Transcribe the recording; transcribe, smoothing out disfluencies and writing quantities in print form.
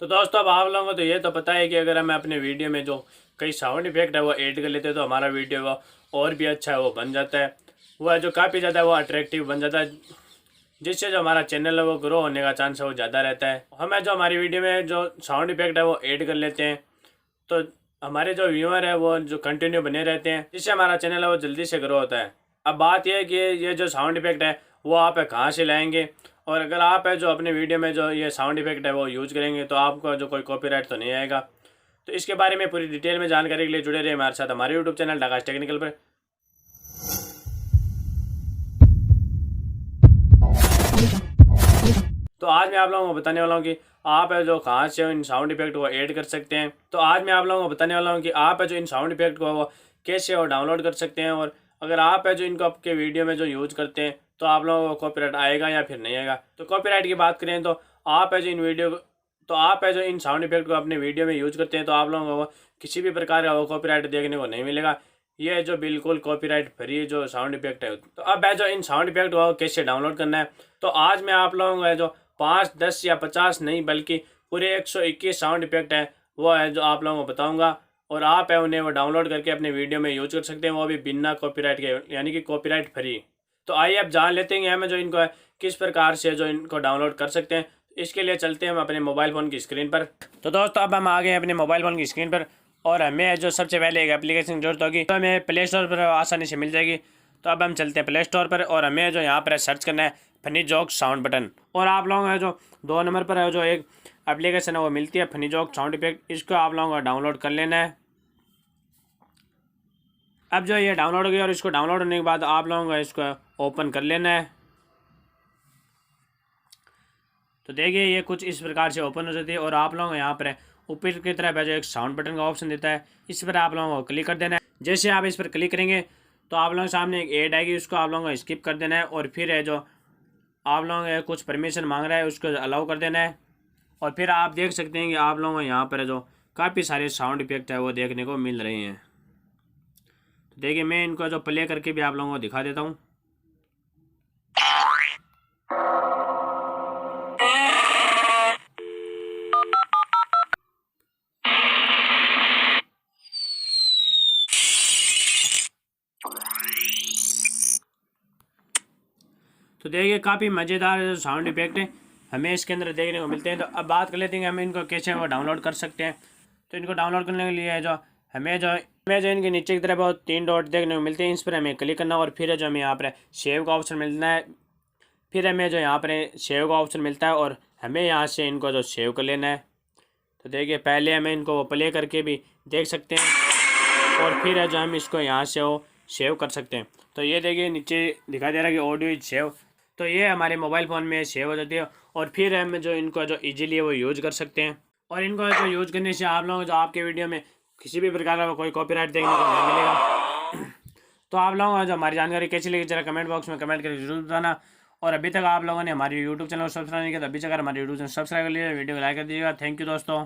तो दोस्तों अब आप लोगों को तो ये तो पता है कि अगर हम अपने वीडियो में जो कई साउंड इफेक्ट है वो ऐड कर लेते हैं तो हमारा वीडियो वो और भी अच्छा है वो बन जाता है, वो है जो काफ़ी ज़्यादा वो अट्रैक्टिव बन जाता है, जिससे जो हमारा चैनल है वो ग्रो होने का चांस है वो ज़्यादा रहता है। हमें जो हमारी वीडियो में जो साउंड इफेक्ट है वो ऐड कर लेते हैं तो हमारे जो व्यूअर है वो जो कंटिन्यू बने रहते हैं, जिससे हमारा चैनल है वो जल्दी से ग्रो होता है। अब बात यह है कि ये जो साउंड इफेक्ट है वो आप कहाँ से लाएंगे, और अगर आप है जो अपने वीडियो में जो ये साउंड इफेक्ट है वो यूज़ करेंगे तो आपको जो कोई कॉपीराइट तो नहीं आएगा। तो इसके बारे में पूरी डिटेल में जानकारी के लिए जुड़े रहे हमारे साथ हमारे यूट्यूब चैनल ढाकाश टेक्निकल पर। तो आज मैं आप लोगों को बताने वाला हूँ कि आप है जो कहाँ से इन साउंड इफेक्ट को ऐड कर सकते हैं। तो आज मैं आप लोगों को बताने वाला हूँ कि आप है जो इन साउंड इफेक्ट को वो कैसे वो डाउनलोड कर सकते हैं, और अगर आप है जो इनको आपके वीडियो में जो यूज़ करते हैं तो आप लोगों को कॉपीराइट आएगा या फिर नहीं आएगा। तो कॉपीराइट की बात करें तो आप है जो इन वीडियो तो आप है जो इन साउंड इफेक्ट को अपने वीडियो में यूज़ करते हैं तो आप लोगों को किसी भी प्रकार का वो कॉपीराइट देखने को नहीं मिलेगा। ये जो बिल्कुल कॉपीराइट फ्री जो साउंड इफेक्ट है। तो अब है जो इन साउंड इफेक्ट को कैसे डाउनलोड करना है, तो आज मैं आप लोगों को है जो 5, 10 या 50 नहीं बल्कि पूरे 121 साउंड इफेक्ट है वो है जो आप लोगों को बताऊंगा, और आप है उन्हें वो डाउनलोड करके अपने वीडियो में यूज कर सकते हैं, वो भी बिना कॉपीराइट के, यानी कि कॉपीराइट फ्री। तो आइए अब जान लेते हैं हमें जो इनको है किस प्रकार से जो इनको डाउनलोड कर सकते हैं। इसके लिए चलते हैं हम अपने मोबाइल फ़ोन की स्क्रीन पर। तो दोस्तों अब हम आ गए अपने मोबाइल फ़ोन की स्क्रीन पर, और हमें जो सबसे पहले एक एप्लीकेशन जरूरत होगी तो हमें प्ले स्टोर पर आसानी से मिल जाएगी। तो अब हम चलते हैं प्ले स्टोर पर, और हमें जो यहाँ पर सर्च करना है फनी जोक साउंड बटन। और आप लोगों का जो 2 नंबर पर है जो एक एप्लीकेशन है वो मिलती है फनी जोक साउंड इफेक्ट, इसको आप लोगों को डाउनलोड कर लेना है। अब जो ये डाउनलोड हो गया और इसको डाउनलोड होने के बाद आप लोगों को इसको ओपन कर लेना है। तो देखिए ये कुछ इस प्रकार से ओपन हो जाती है, और आप लोगों को यहाँ पर ऊपर की तरफ है जो एक साउंड बटन का ऑप्शन देता है, इस पर आप लोगों को क्लिक कर देना है। जैसे आप इस पर क्लिक करेंगे तो आप लोगों के सामने एक ऐड आएगी, उसको आप लोगों को स्किप कर देना है, और फिर है जो आप लोगों को कुछ परमिशन मांग रहा है उसको अलाउ कर देना है। और फिर आप देख सकते हैं कि आप लोगों को यहाँ पर जो काफ़ी सारे साउंड इफेक्ट है वो देखने को मिल रहे हैं। तो देखिए मैं इनको जो प्ले करके भी आप लोगों को दिखा देता हूँ। तो देखिए काफ़ी मज़ेदार साउंड इफेक्ट है हमें इसके अंदर देखने को मिलते हैं। तो अब बात कर लेते हैं कि हम इनको कैसे वो डाउनलोड कर सकते हैं। तो इनको डाउनलोड करने के लिए जो हमें जो इनके नीचे की तरफ 3 डॉट देखने को मिलते हैं, इस पर हमें क्लिक करना, और फिर जो हमें यहाँ पर सेव का ऑप्शन मिलना है। फिर हमें जो यहाँ पर सेव का ऑप्शन मिलता है, और हमें यहाँ से इनको जो सेव कर लेना है। तो देखिए पहले हमें इनको वो प्ले करके भी देख सकते हैं, और फिर है जो हम इसको यहाँ से वो सेव कर सकते हैं। तो ये देखिए नीचे दिखाई दे रहा है कि ऑडियो इज सेव, तो ये हमारे मोबाइल फ़ोन में सेव हो जाती है, और फिर हम जो इनको जो इजीली वो यूज़ कर सकते हैं। और इनको जो यूज़ करने से आप लोग जो आपके वीडियो में किसी भी प्रकार का कोई कॉपीराइट देखने को नहीं मिलेगा। तो आप लोगों को जो हमारी जानकारी कैसी लगी जरा कमेंट बॉक्स में कमेंट करके जरूर बताना। और अभी तक आप लोगों ने हमारे यूट्यूब चैनल को सब्सक्राइब नहीं किया तो अभी तक हमारे यूट्यूब चैनल सब्सक्राइब कर लीजिए, वीडियो को लाइक कर दीजिएगा। थैंक यू दोस्तों।